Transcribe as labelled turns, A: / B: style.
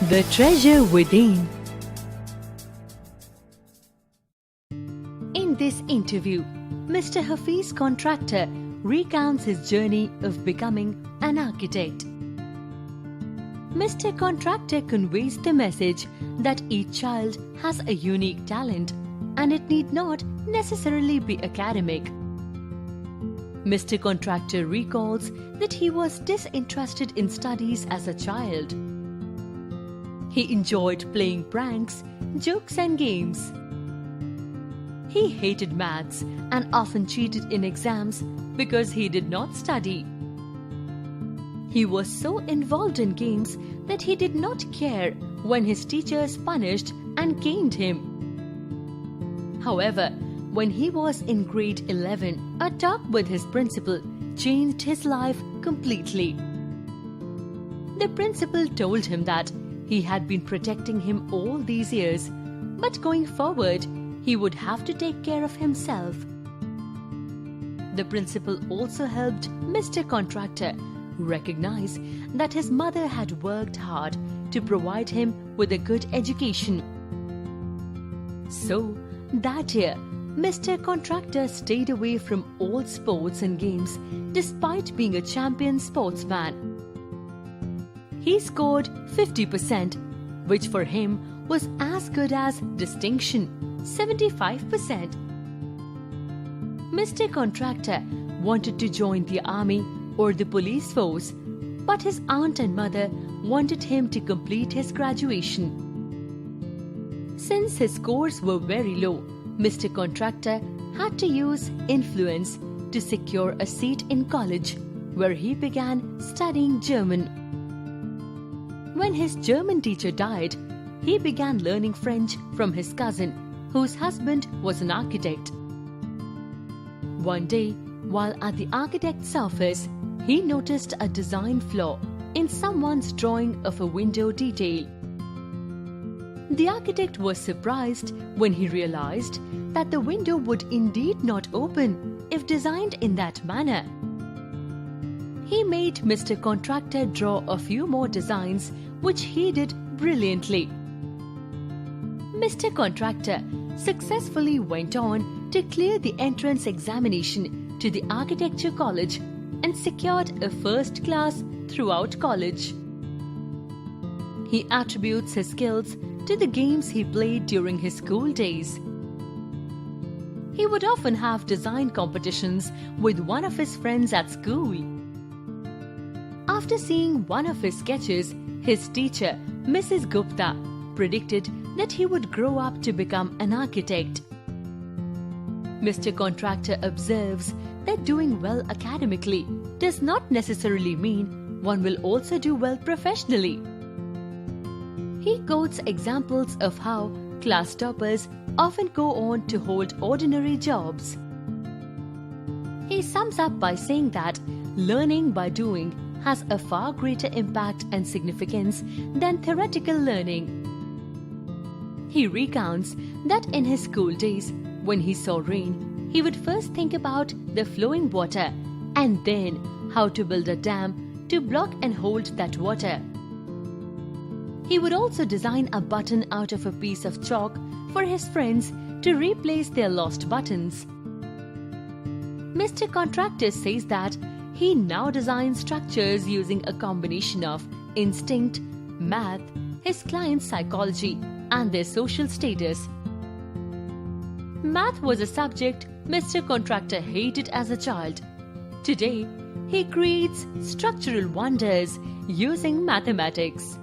A: The treasure within. In this interview, Mr. Hafiz Contractor recounts his journey of becoming an architect. Mr. Contractor conveys the message that each child has a unique talent and it need not necessarily be academic. Mr. Contractor recalls that he was disinterested in studies as a child. He enjoyed playing pranks, jokes and games. He hated maths and often cheated in exams because he did not study. He was so involved in games that he did not care when his teachers punished and caned him. However, when he was in grade 11, a talk with his principal changed his life completely. The principal told him that he had been protecting him all these years, but going forward, he would have to take care of himself. The principal also helped Mr. Contractor recognize that his mother had worked hard to provide him with a good education. So, that year, Mr. Contractor stayed away from all sports and games despite being a champion sportsman. He scored 50%, which for him was as good as distinction, 75%. Mr. Contractor wanted to join the army or the police force, but his aunt and mother wanted him to complete his graduation. Since his scores were very low, Mr. Contractor had to use influence to secure a seat in college, where he began studying German. When his German teacher died, he began learning French from his cousin, whose husband was an architect. One day, while at the architect's office, he noticed a design flaw in someone's drawing of a window detail. The architect was surprised when he realized that the window would indeed not open if designed in that manner. He made Mr. Contractor draw a few more designs, which he did brilliantly. Mr. Contractor successfully went on to clear the entrance examination to the architecture college and secured a first class throughout college. He attributes his skills to the games he played during his school days. He would often have design competitions with one of his friends at school. After seeing one of his sketches, his teacher, Mrs. Gupta, predicted that he would grow up to become an architect. Mr. Contractor observes that doing well academically does not necessarily mean one will also do well professionally. He quotes examples of how class toppers often go on to hold ordinary jobs. He sums up by saying that learning by doing has a far greater impact and significance than theoretical learning. He recounts that in his school days, when he saw rain, he would first think about the flowing water and then how to build a dam to block and hold that water. He would also design a button out of a piece of chalk for his friends to replace their lost buttons. Mr. Contractor says that he now designs structures using a combination of instinct, math, his client's psychology, and their social status. Math was a subject Mr. Contractor hated as a child. Today, he creates structural wonders using mathematics.